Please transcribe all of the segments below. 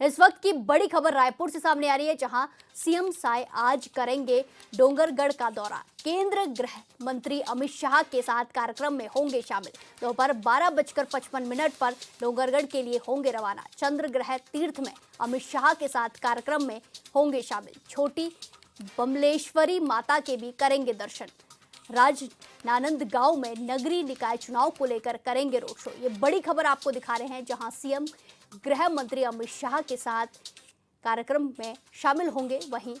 इस वक्त की बड़ी खबर रायपुर से सामने आ रही है, जहां सीएम साय आज करेंगे डोंगरगढ़ का दौरा। केंद्र गृह मंत्री अमित शाह के साथ कार्यक्रम में होंगे शामिल। दोपहर 12:55 पर डोंगरगढ़ के लिए होंगे रवाना। चंद्रग्रह तीर्थ में अमित शाह के साथ कार्यक्रम में होंगे शामिल। छोटी बमलेश्वरी माता के भी करेंगे दर्शन। राजनांदगांव में नगरीय निकाय चुनाव को लेकर करेंगे रोड शो। ये बड़ी खबर आपको दिखा रहे हैं, जहां सीएम गृह मंत्री अमित शाह के साथ कार्यक्रम में शामिल होंगे। वहीं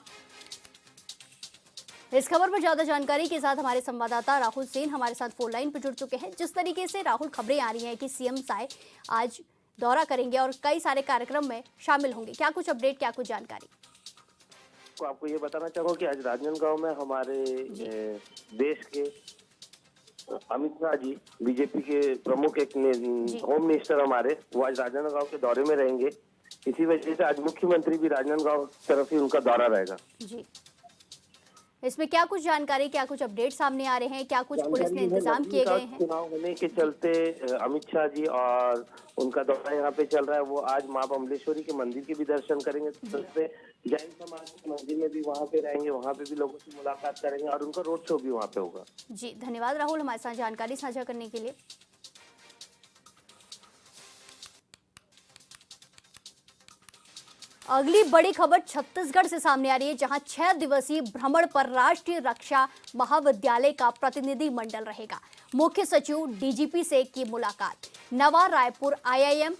इस खबर पर ज्यादा जानकारी के साथ हमारे संवाददाता राहुल सेन हमारे साथ फोन लाइन पर जुड़ चुके हैं। जिस तरीके से राहुल खबरें आ रही हैं कि सीएम साय आज दौरा करेंगे और कई सारे कार्यक्रम में शामिल होंगे, क्या कुछ अपडेट, क्या कुछ जानकारी? आपको ये बताना चाहूंगा कि आज राजनांदगांव में हमारे देश के अमित शाह जी, बीजेपी के प्रमुख एक होम मिनिस्टर हमारे, वो आज राजनांदगांव के दौरे में रहेंगे। इसी वजह से आज मुख्यमंत्री भी राजनांदगांव तरफ ही उनका दौरा रहेगा। जी, इसमें क्या कुछ जानकारी, क्या कुछ अपडेट सामने आ रहे हैं, क्या कुछ पुलिस ने इंतजाम किए गए हैं? चुनाव होने के चलते अमित शाह जी और उनका दौरा यहाँ पे चल रहा है। वो आज मां बमलेश्वरी के मंदिर के भी दर्शन करेंगे। जैन समाज के मंदिर में भी वहाँ पे रहेंगे, वहाँ पे भी लोगों से मुलाकात करेंगे और उनका रोड शो भी वहाँ पे होगा। जी, धन्यवाद राहुल हमारे साथ जानकारी साझा करने के लिए। अगली बड़ी खबर छत्तीसगढ़ से सामने आ रही है, जहां 6 दिवसीय भ्रमण पर राष्ट्रीय रक्षा महाविद्यालय का प्रतिनिधि मंडल रहेगा। मुख्य सचिव डीजीपी से की मुलाकात। नवा रायपुर आईआईएम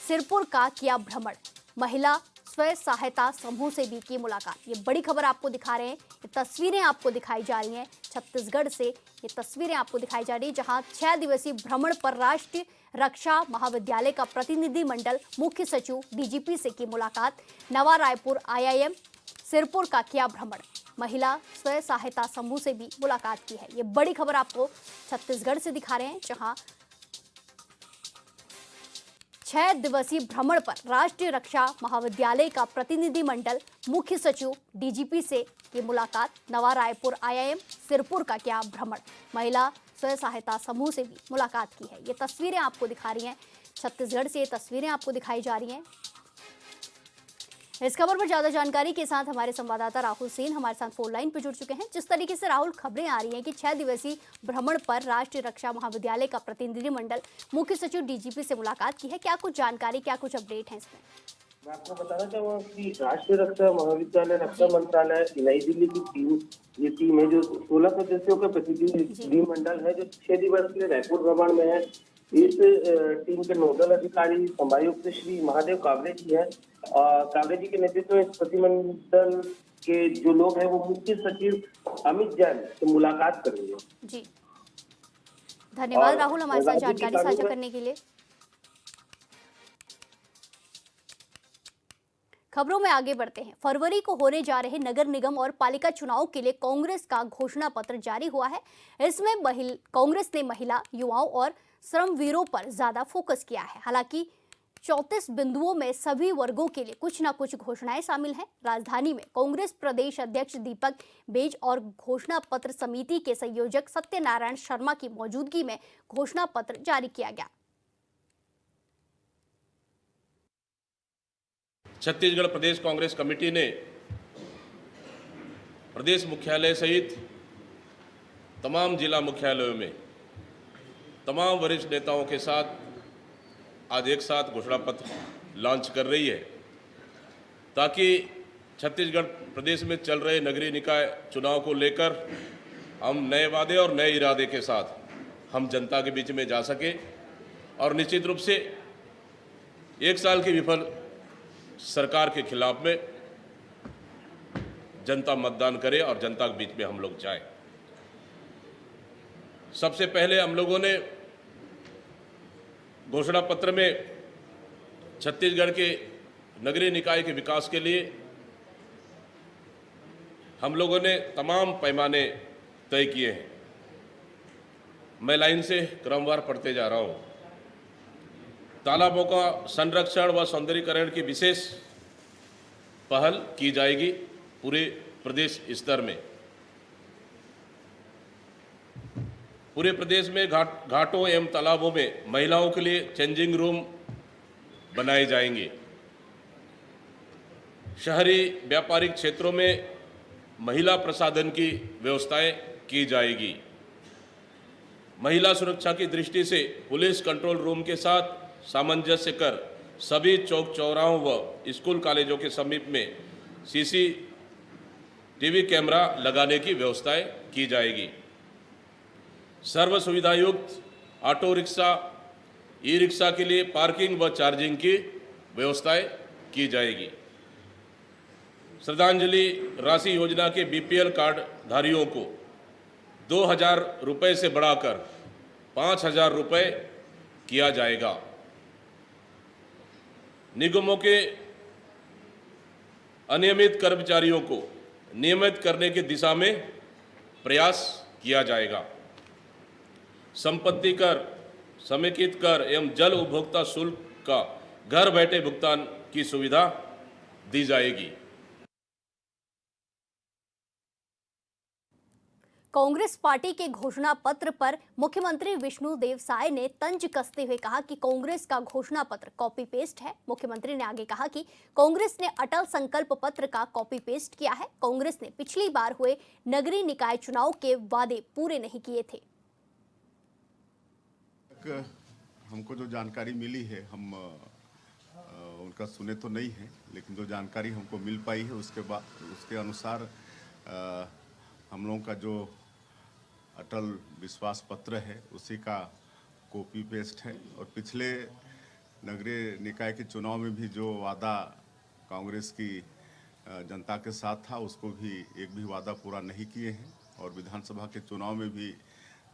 सिरपुर का किया भ्रमण। महिला स्वयं सहायता समूह से भी की मुलाकात। ये बड़ी खबर आपको दिखा रहे हैं, ये तस्वीरें आपको दिखाई जा रही हैं छत्तीसगढ़ से। ये तस्वीरें आपको दिखाई जा रही है, जहां 6 दिवसीय भ्रमण पर राष्ट्रीय रक्षा महाविद्यालय का प्रतिनिधि मंडल, मुख्य सचिव डीजीपी से की मुलाकात। नवा रायपुर आईआईएम सिरपुर का किया भ्रमण। महिला स्वयं सहायता समूह से भी मुलाकात की है। ये बड़ी खबर आपको छत्तीसगढ़ से दिखा रहे हैं, जहां 6 दिवसीय भ्रमण पर राष्ट्रीय रक्षा महाविद्यालय का प्रतिनिधि मंडल, मुख्य सचिव डीजीपी से की मुलाकात। नवा रायपुर आईआईएम सिरपुर का किया भ्रमण। महिला स्वयं सहायता समूह से भी मुलाकात की है। ये तस्वीरें आपको दिखा रही हैं छत्तीसगढ़ से, ये तस्वीरें आपको दिखाई जा रही हैं। इस खबर पर ज्यादा जानकारी के साथ हमारे संवाददाता राहुल सेन हमारे साथ फोन लाइन पर जुड़ चुके हैं। जिस तरीके से राहुल खबरें आ रही हैं कि 6 दिवसीय भ्रमण पर राष्ट्रीय रक्षा महाविद्यालय का प्रतिनिधि मंडल, मुख्य सचिव डीजीपी से मुलाकात की है, क्या कुछ जानकारी, क्या कुछ अपडेट है इसमें? मैं आपको बताना चाहूंगा कि राष्ट्रीय रक्षा महाविद्यालय, रक्षा मंत्रालय, नई दिल्ली की टीम, ये टीम है जो 16 सदस्यों का प्रतिनिधि मंडल है, जो 6 दिवस के लिए रायपुर भ्रमण में है। इस टीम के नोडल अधिकारी संभायुक्त श्री महादेव कावरे जी है और कावरे जी के नेतृत्व में इस प्रतिनिधिमंडल के जो लोग हैं वो मुख्य सचिव अमित जैन से मुलाकात करेंगे। जी, धन्यवाद राहुल हमारे साथ जानकारी साझा करने के लिए। खबरों में आगे बढ़ते हैं। फरवरी को होने जा रहे नगर निगम और पालिका चुनाव के लिए कांग्रेस का घोषणा पत्र जारी हुआ है। इसमें कांग्रेस ने महिला, युवाओं और श्रमवीरों पर ज्यादा फोकस किया है। हालांकि 34 बिंदुओं में सभी वर्गों के लिए कुछ न कुछ घोषणाएं शामिल हैं। राजधानी में कांग्रेस प्रदेश अध्यक्ष दीपक बेज और घोषणा पत्र समिति के संयोजक सत्यनारायण शर्मा की मौजूदगी में घोषणा पत्र जारी किया गया। छत्तीसगढ़ प्रदेश कांग्रेस कमेटी ने प्रदेश मुख्यालय सहित तमाम जिला मुख्यालयों में तमाम वरिष्ठ नेताओं के साथ आज एक साथ घोषणा पत्र लॉन्च कर रही है, ताकि छत्तीसगढ़ प्रदेश में चल रहे नगरीय निकाय चुनाव को लेकर हम नए वादे और नए इरादे के साथ हम जनता के बीच में जा सके और निश्चित रूप से 1 साल की विफल सरकार के खिलाफ में जनता मतदान करे और जनता के बीच में हम लोग जाए। सबसे पहले हम लोगों ने घोषणा पत्र में छत्तीसगढ़ के नगरीय निकाय के विकास के लिए हम लोगों ने तमाम पैमाने तय किए हैं। मैं लाइन से क्रमवार पढ़ते जा रहा हूँ। तालाबों का संरक्षण व सौंदर्यीकरण की विशेष पहल की जाएगी पूरे प्रदेश स्तर में। पूरे प्रदेश में घाटों एवं तालाबों में महिलाओं के लिए चेंजिंग रूम बनाए जाएंगे। शहरी व्यापारिक क्षेत्रों में महिला प्रसाधन की व्यवस्थाएं की जाएगी। महिला सुरक्षा की दृष्टि से पुलिस कंट्रोल रूम के साथ सामंजस्य कर सभी चौक चौराहों व स्कूल कॉलेजों के समीप में सीसीटीवी कैमरा लगाने की व्यवस्थाएं की जाएगी। सर्व सुविधा युक्त ऑटो रिक्शा, ई रिक्शा के लिए पार्किंग व चार्जिंग की व्यवस्थाएं की जाएगी। श्रद्धांजलि राशि योजना के बीपीएल कार्ड धारियों को 2,000 रुपये से बढ़ाकर 5,000 रुपये किया जाएगा। निगमों के अनियमित कर्मचारियों को नियमित करने की दिशा में प्रयास किया जाएगा। संपत्ति कर, समेकित कर एवं जल उपभोक्ता शुल्क का घर बैठे भुगतान की सुविधा दी जाएगी। कांग्रेस पार्टी के घोषणा पत्र पर मुख्यमंत्री विष्णुदेव साय ने तंज कसते हुए कहा कि कांग्रेस का घोषणा पत्र कॉपी पेस्ट है। मुख्यमंत्री ने आगे कहा कि कांग्रेस ने अटल संकल्प पत्र का कॉपी पेस्ट किया है। कांग्रेस ने पिछली बार हुए नगरीय निकाय चुनाव के वादे पूरे नहीं किए थे। हमको जो जानकारी मिली है, हम उनका सुने तो नहीं है, लेकिन जो जानकारी हमको मिल पाई है उसके अनुसार हम लोगों का जो अटल विश्वास पत्र है उसी का कॉपी पेस्ट है। और पिछले नगरीय निकाय के चुनाव में भी जो वादा कांग्रेस की जनता के साथ था उसको भी एक भी वादा पूरा नहीं किए हैं। और विधानसभा के चुनाव में भी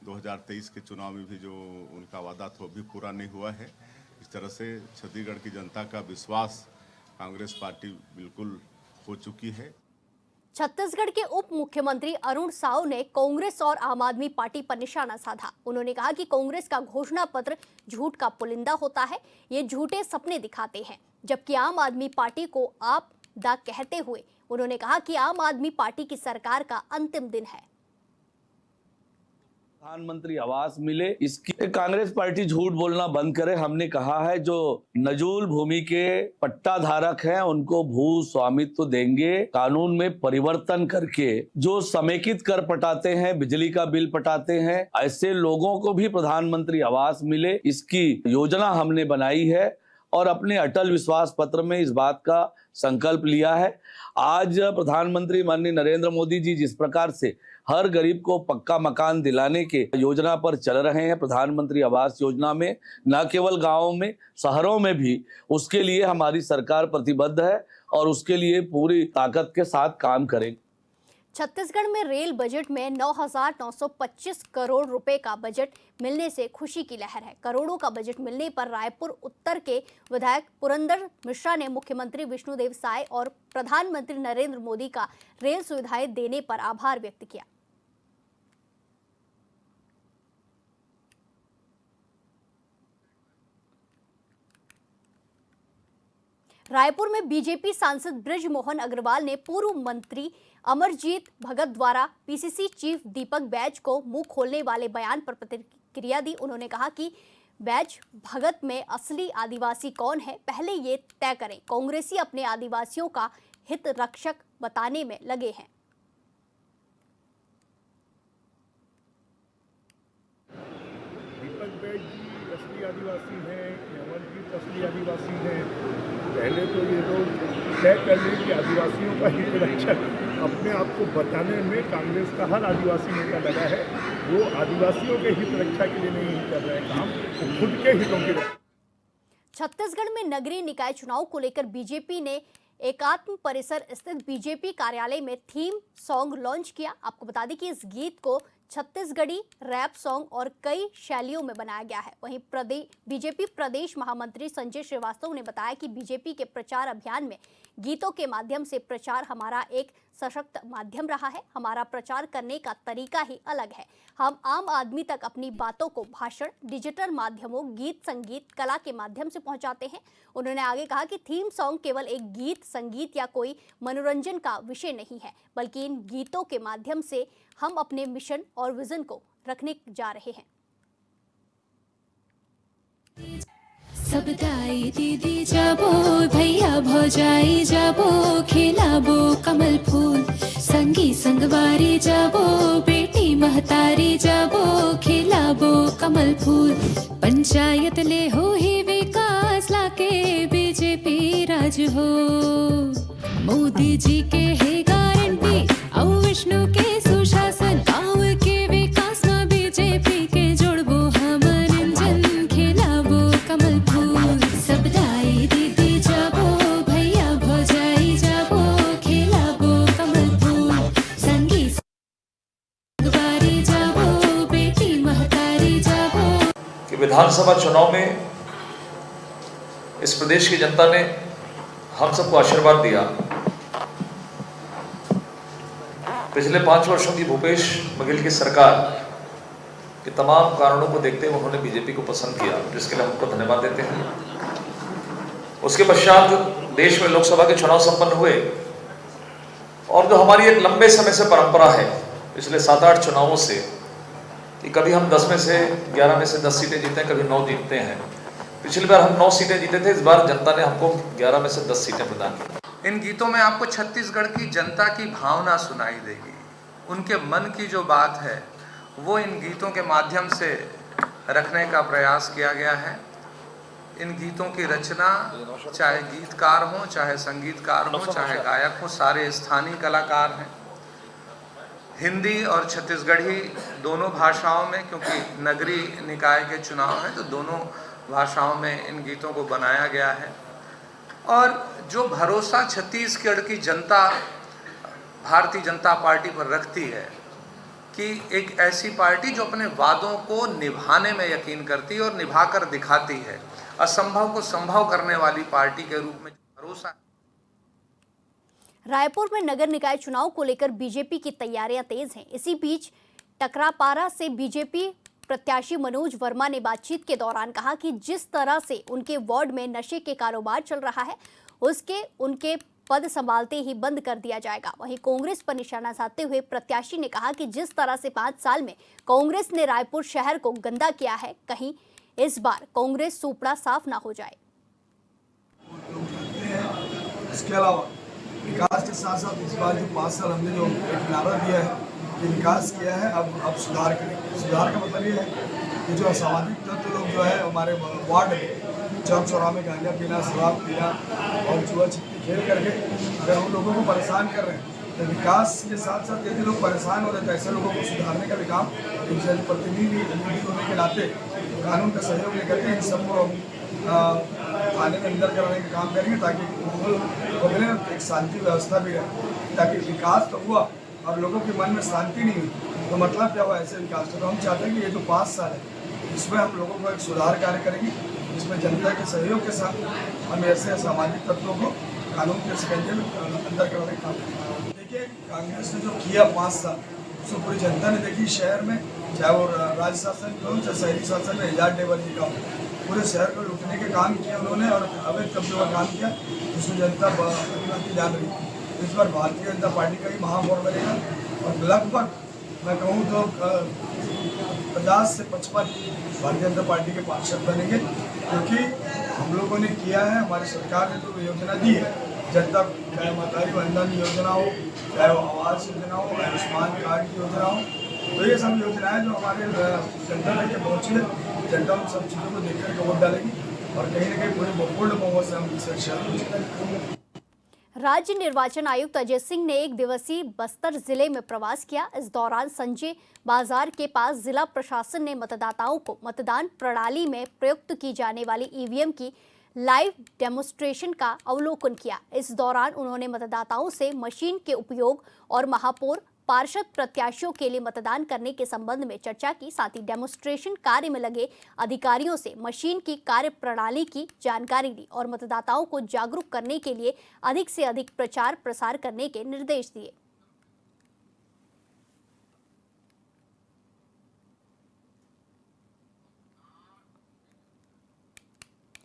2023 के चुनाव में भी जो उनका वादा था वो भी पूरा नहीं हुआ है। इस तरह से छत्तीसगढ़ की जनता का विश्वास कांग्रेस पार्टी बिल्कुल खो चुकी है। छत्तीसगढ़ के उप मुख्यमंत्री अरुण साव ने कांग्रेस और आम आदमी पार्टी पर निशाना साधा। उन्होंने कहा कि कांग्रेस का घोषणा पत्र झूठ का पुलिंदा होता है, ये झूठे सपने दिखाते हैं। जबकि आम आदमी पार्टी को आप दा कहते हुए उन्होंने कहा कि आम आदमी पार्टी की सरकार का अंतिम दिन है। प्रधानमंत्री आवास मिले, इसकी कांग्रेस पार्टी झूठ बोलना बंद करे। हमने कहा है जो नजूल भूमि के पट्टा धारक हैं उनको भू स्वामित्व देंगे। कानून में परिवर्तन करके जो समेकित कर पटाते हैं, बिजली का बिल पटाते हैं, ऐसे लोगों को भी प्रधानमंत्री आवास मिले, इसकी योजना हमने बनाई है और अपने अटल विश्वास पत्र में इस बात का संकल्प लिया है। आज प्रधानमंत्री माननीय नरेंद्र मोदी जी जिस प्रकार से हर गरीब को पक्का मकान दिलाने के योजना पर चल रहे हैं, प्रधानमंत्री आवास योजना में, न केवल गांवों में, शहरों में भी, उसके लिए हमारी सरकार प्रतिबद्ध है और उसके लिए पूरी ताकत के साथ काम करेंगे। छत्तीसगढ़ में रेल बजट में 9,925 करोड़ रुपए का बजट मिलने से खुशी की लहर है। करोड़ों का बजट मिलने पर रायपुर उत्तर के विधायक पुरंदर मिश्रा ने मुख्यमंत्री विष्णुदेव साय और प्रधानमंत्री नरेंद्र मोदी का रेल सुविधाएं देने पर आभार व्यक्त किया। रायपुर में बीजेपी सांसद बृजमोहन अग्रवाल ने पूर्व मंत्री अमरजीत भगत द्वारा पीसीसी चीफ दीपक बैज को मुंह खोलने वाले बयान पर प्रतिक्रिया दी। उन्होंने कहा कि बैज भगत में असली आदिवासी कौन है, पहले ये तय करें। कांग्रेसी अपने आदिवासियों का हित रक्षक बताने में लगे हैं। दीपक बैज जी असली आदिवासी हैं, अमरजीत असली आदिवासी हैं। पहले तो ये लोग तय कर लें कि आदिवासियों का हित रक्षक अपने आप को बताने में कांग्रेस का हर आदिवासी नेता लगा है। वो आदिवासियों के हित रक्षा के लिए नहीं कर रहे काम, वो खुद के हितों की रक्षा। छत्तीसगढ़ में नगरीय निकाय चुनाव को लेकर बीजेपी ने एकात्म परिसर स्थित बीजेपी कार्यालय में थीम सॉन्ग लॉन्च किया। आपको बता दें कि इस गीत को छत्तीसगढ़ी रैप सॉन्ग और कई शैलियों में बनाया गया है। वहीं बीजेपी प्रदेश महामंत्री संजय श्रीवास्तव ने बताया कि बीजेपी के प्रचार अभियान में गीतों के माध्यम से प्रचार हमारा एक सशक्त माध्यम रहा है। हमारा प्रचार करने का तरीका ही अलग है। हम आम आदमी तक अपनी बातों को भाषण, डिजिटल माध्यमों, गीत, संगीत, कला के माध्यम से पहुंचाते हैं। उन्होंने आगे कहा कि थीम सॉन्ग केवल एक गीत, संगीत या कोई मनोरंजन का विषय नहीं है, बल्कि इन गीतों के माध्यम से हम अपने मिशन और विजन को रखने जा रहे हैं। सब दाई दीदी जाबो भैया भौजाई जाबो खिलाबो कमल फूल संगी संगवारी जाबो बेटी महतारी जाबो खिलाबो कमल फूल पंचायत ले हो ही विकास लाके बीजेपी राज हो मोदी जी के है गारंटी औ विष्णु के सुशासन गाँव के विकास में बीजेपी के जोड़बो हमर इंजन खिलाबो कमल फूल सब दाई दीदी जाबो भैया भौजाई जाबो खिलाबो कमल फूल संगी संगवारी जाबो बेटी महतारी जाबो। कि विधानसभा चुनाव में इस प्रदेश की जनता ने हम सबको आशीर्वाद दिया। पिछले 5 वर्षों की भूपेश बघेल की सरकार के तमाम कारणों को देखते हुए उन्होंने बीजेपी को पसंद किया, जिसके लिए हम उनको धन्यवाद देते हैं। उसके पश्चात देश में लोकसभा के चुनाव संपन्न हुए और जो हमारी एक लंबे समय से परंपरा है पिछले 7-8 चुनावों से कि कभी हम 10 में से 11 में से 10 सीटें जीते हैं, कभी 9 जीतते हैं। पिछली बार हम 9 सीटें जीते थे, इस बार जनता ने हमको 11 में से 10 सीटें प्रदान की। इन गीतों में आपको छत्तीसगढ़ की जनता की भावना सुनाई देगी। उनके मन की जो बात है वो इन गीतों के माध्यम से रखने का प्रयास किया गया है। इन गीतों की रचना चाहे गीतकार हो, चाहे संगीतकार हो, चाहे गायक हो, सारे स्थानीय कलाकार हैं। हिंदी और छत्तीसगढ़ी दोनों भाषाओं में, क्योंकि नगरीय निकाय के चुनाव हैं तो दोनों भाषाओं में इन गीतों को बनाया गया है। और जो भरोसा छत्तीसगढ़ की जनता भारतीय जनता पार्टी पर रखती है कि एक ऐसी पार्टी जो अपने वादों को निभाने में यकीन करती है और निभाकर दिखाती है, असंभव को संभव करने वाली पार्टी के रूप में भरोसा। रायपुर में नगर निकाय चुनाव को लेकर बीजेपी की तैयारियां तेज हैं। इसी बीच टकरापारा से बीजेपी प्रत्याशी मनोज वर्मा ने बातचीत के दौरान कहा कि जिस तरह से उनके वार्ड में नशे के कारोबार चल रहा है उनके पद संभालते ही बंद कर दिया जाएगा। वहीं कांग्रेस पर निशाना साधते हुए प्रत्याशी ने कहा कि जिस तरह से 5 साल में कांग्रेस ने रायपुर शहर को गंदा किया है, कहीं इस बार कांग्रेस सुपड़ा साफ ना हो जाए। इसके अलावा विकास के साथ साथ इस बार जो 5 साल हमने जो एक नारा दिया है कि विकास किया है, अब सुधार करें। सुधार का मतलब ये है कि जो असामाजिक तत्व लोग जो है हमारे वार्ड में चौक चौराहे में गांजा पीना, शराब पीना और जुआ छिपी खेल करके अगर उन लोगों को परेशान कर रहे हैं तो विकास के साथ साथ यदि लोग परेशान हो रहे हैं तो ऐसे लोगों को सुधारने का भी काम एक जनप्रतिनिधि होने के नाते कानून का सहयोग लेकर के इन सबको थाने में अंदर कराने का काम करेंगे ताकि बदले एक शांति व्यवस्था भी रहे। ताकि विकास तो हुआ और लोगों के मन में शांति नहीं हुई तो मतलब क्या हुआ ऐसे विकास। तो हम चाहते हैं कि ये जो 5 साल है इसमें हम लोगों को एक सुधार कार्य करेंगे, जिसमें जनता के सहयोग के साथ हम ऐसे सामाजिक तत्वों को कानून के शिकंजे में अंदर कराने का काम करेंगे। देखिए कांग्रेस ने जो किया 5 साल उसको पूरी जनता ने देखी। शहर में चाहे वो राज्य शासन हो चाहे शहरी शासन में एजाज लेबर जी का पूरे शहर को लूटने के काम किए उन्होंने और अवैध कब्जों का काम किया, जिसमें जनता जान रही। इस बार भारतीय जनता पार्टी का ही महापौर बनेगा और लगभग मैं कहूँ तो 50 से 55 भारतीय जनता पार्टी के पार्षद बनेंगे, क्योंकि हम लोगों ने किया है। हमारी सरकार ने जो योजना दी है जनता, चाहे महतारी वंदन योजना हो, चाहे वो आवास योजना हो, आयुष्मान कार्ड की योजना हो, तो ये सब योजनाएं जो हमारे जनता तक के पहुँची है, जनता उन सब चीज़ों को देख करके वोट डालेगी और कहीं ना कहीं पूरे पूर्ण बहुमत से हम इस शहर। राज्य निर्वाचन आयुक्त अजय सिंह ने 1 दिवसीय बस्तर जिले में प्रवास किया। इस दौरान संजय बाजार के पास जिला प्रशासन ने मतदाताओं को मतदान प्रणाली में प्रयुक्त की जाने वाली ईवीएम की लाइव डेमोन्स्ट्रेशन का अवलोकन किया। इस दौरान उन्होंने मतदाताओं से मशीन के उपयोग और महापौर पार्षद प्रत्याशियों के लिए मतदान करने के संबंध में चर्चा की। साथ ही डेमोन्स्ट्रेशन कार्य में लगे अधिकारियों से मशीन की कार्य प्रणाली की जानकारी दी और मतदाताओं को जागरूक करने के लिए अधिक से अधिक प्रचार प्रसार करने के निर्देश दिए।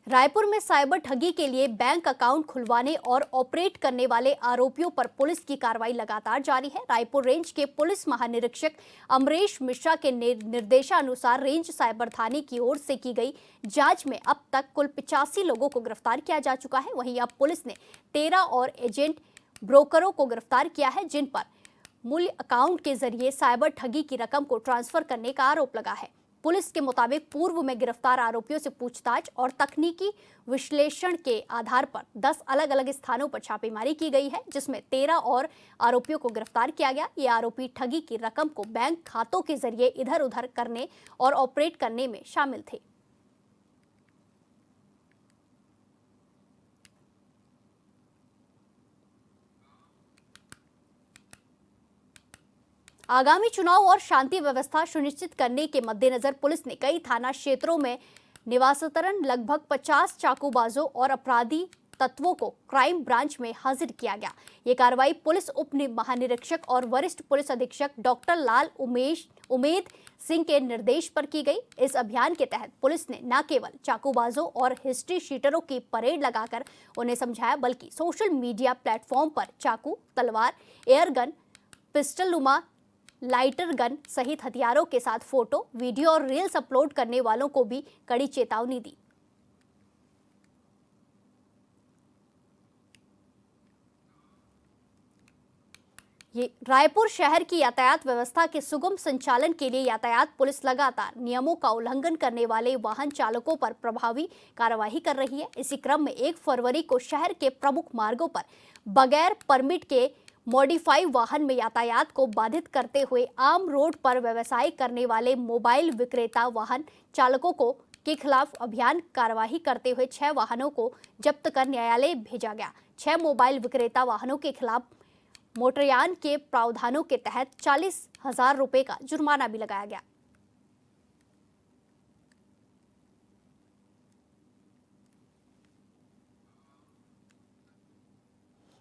रायपुर में साइबर ठगी के लिए बैंक अकाउंट खुलवाने और ऑपरेट करने वाले आरोपियों पर पुलिस की कार्रवाई लगातार जारी है। रायपुर रेंज के पुलिस महानिरीक्षक अमरेश मिश्रा के निर्देशानुसार रेंज साइबर थाने की ओर से की गई जांच में अब तक कुल 85 लोगों को गिरफ्तार किया जा चुका है। वहीं अब पुलिस ने 13 और एजेंट ब्रोकरों को गिरफ्तार किया है, जिन पर मूल्य अकाउंट के जरिए साइबर ठगी की रकम को ट्रांसफर करने का आरोप लगा है। पुलिस के मुताबिक पूर्व में गिरफ्तार आरोपियों से पूछताछ और तकनीकी विश्लेषण के आधार पर 10 अलग अलग स्थानों पर छापेमारी की गई है, जिसमें 13 और आरोपियों को गिरफ्तार किया गया। ये आरोपी ठगी की रकम को बैंक खातों के जरिए इधर उधर करने और ऑपरेट करने में शामिल थे। आगामी चुनाव और शांति व्यवस्था सुनिश्चित करने के मद्देनजर पुलिस ने कई थाना क्षेत्रों में निवासरत लगभग 50 चाकूबाजों और अपराधी तत्वों को क्राइम ब्रांच में हाजिर किया गया। ये कार्रवाई पुलिस उप महानिरीक्षक और वरिष्ठ पुलिस अधीक्षक डॉक्टर लाल उमेद सिंह के निर्देश पर की गई। इस अभियान के तहत पुलिस ने न केवल चाकूबाजों और हिस्ट्री शीटरों की परेड लगाकर उन्हें समझाया, बल्कि सोशल मीडिया प्लेटफॉर्म पर चाकू, तलवार, एयर गन, पिस्टल नुमा लाइटर गन सहित हथियारों के साथ फोटो, वीडियो और रील्स अपलोड करने वालों को भी कड़ी चेतावनी दी। ये रायपुर शहर की यातायात व्यवस्था के सुगम संचालन के लिए यातायात पुलिस लगातार नियमों का उल्लंघन करने वाले वाहन चालकों पर प्रभावी कार्रवाई कर रही है। इसी क्रम में 1 फरवरी को शहर के प्रमुख मार्गों पर बगैर परमिट के मॉडिफाई वाहन में यातायात को बाधित करते हुए आम रोड पर व्यवसाय करने वाले मोबाइल विक्रेता वाहन चालकों के खिलाफ अभियान कार्रवाई करते हुए 6 वाहनों को जब्त कर न्यायालय भेजा गया। 6 मोबाइल विक्रेता वाहनों के खिलाफ मोटरयान के प्रावधानों के तहत 40,000 रुपए का जुर्माना भी लगाया गया।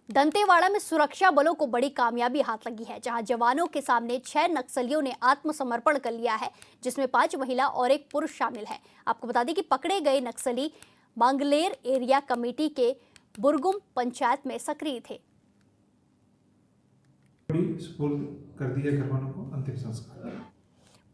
दंतेवाड़ा में सुरक्षा बलों को बड़ी कामयाबी हाथ लगी है, जहां जवानों के सामने 6 नक्सलियों ने आत्मसमर्पण कर लिया है, जिसमें 5 महिला और 1 पुरुष शामिल है। आपको बता दें कि पकड़े गए नक्सली मांगलेर एरिया कमेटी के बुरगुम पंचायत में सक्रिय थे। कर दिया घरवालों को अंतिम संस्कार।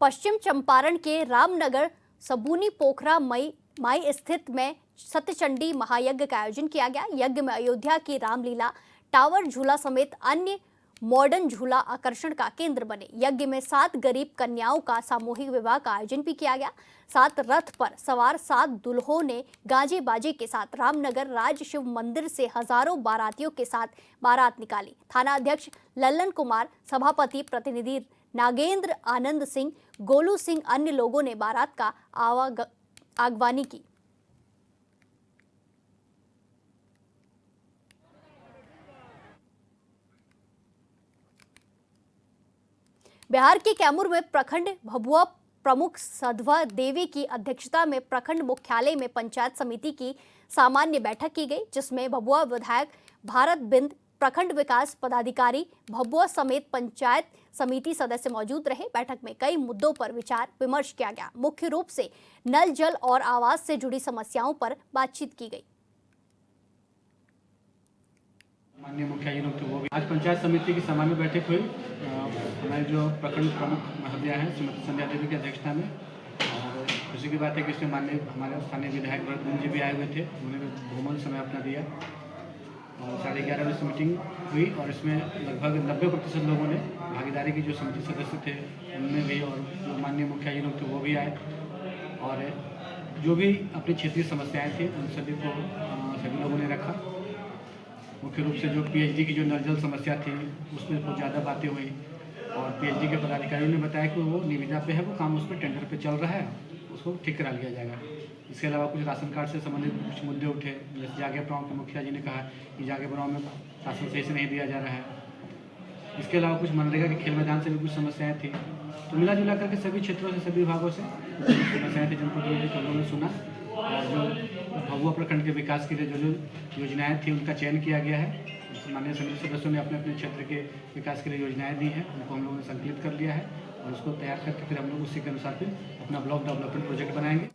पश्चिम चंपारण के रामनगर सबूनी पोखरा माई स्थित में सत्यचंडी महायज्ञ का आयोजन किया गया। यज्ञ में अयोध्या की रामलीला, टावर झूला समेत अन्य मॉडर्न झूला आकर्षण का केंद्र बने। यज्ञ में 7 गरीब कन्याओं का सामूहिक विवाह का आयोजन भी किया गया। 7 रथ पर सवार 7 दुल्हों ने गाजे बाजे के साथ रामनगर राज शिव मंदिर से हजारों बारातियों के साथ बारात निकाली। थाना अध्यक्ष लल्लन कुमार, सभापति प्रतिनिधि नागेंद्र आनंद सिंह, गोलू सिंह, अन्य लोगों ने बारात का आगवानी की। बिहार के कैमूर में प्रखंड भभुआ प्रमुख सधवा देवी की अध्यक्षता में प्रखंड मुख्यालय में पंचायत समिति की सामान्य बैठक की गई, जिसमें भभुआ विधायक भारत बिंद, प्रखंड विकास पदाधिकारी भभुआ समेत पंचायत समिति सदस्य मौजूद रहे। बैठक में कई मुद्दों पर विचार विमर्श किया गया। मुख्य रूप से नल जल और आवास से जुड़ी समस्याओं पर बातचीत की गई। माननीय मुखिया जी लोग तो वो भी आज पंचायत समिति की सामान्य बैठक हुई। हमारे जो प्रखंड प्रमुख महोदया हैं श्रीमती संध्या देवी की अध्यक्षता में, और खुशी की बात है कि इसमें माननीय हमारे स्थानीय विधायक भरत जी भी आए हुए थे। उन्होंने बहुमूल्य समय अपना दिया और 11:30 बजे मीटिंग हुई और इसमें लगभग 90% लोगों ने भागीदारी की। जो समिति सदस्य थे उनमें भी, और जो माननीय मुखिया जी लोग थे वो भी आए, और जो भी अपनी क्षेत्रीय समस्याएँ थी उन सभी को सभी लोगों ने रखा। मुख्य रूप से जो पीएचडी की जो नल जल समस्या थी उसमें बहुत ज़्यादा बातें हुई, और पीएचडी के पदाधिकारियों ने बताया कि वो निविदा पे है, वो काम उस पर टेंडर पे चल रहा है, उसको ठीक करा लिया जाएगा। इसके अलावा कुछ राशन कार्ड से संबंधित कुछ मुद्दे उठे, जैसे जागे बराव के मुखिया जी ने कहा कि जागे बराव में राशन सही से नहीं दिया जा रहा है। इसके अलावा कुछ मनरेगा के खेल मैदान से भी कुछ समस्याएँ थी। तो मिला जुला करके सभी क्षेत्रों से, सभी विभागों से समस्याएँ थी, जनप्रतिनिधियों को उन्होंने सुना, और जो भभुआ प्रखंड के विकास के लिए जो योजनाएं थी उनका चयन किया गया है। माननीय समिति सदस्यों ने अपने अपने क्षेत्र के विकास के लिए योजनाएं दी हैं, उनको हम लोगों ने संकलित कर लिया है, और उसको तैयार करके फिर हम लोग उसी के अनुसार फिर अपना ब्लॉक डेवलपमेंट प्रोजेक्ट बनाएंगे।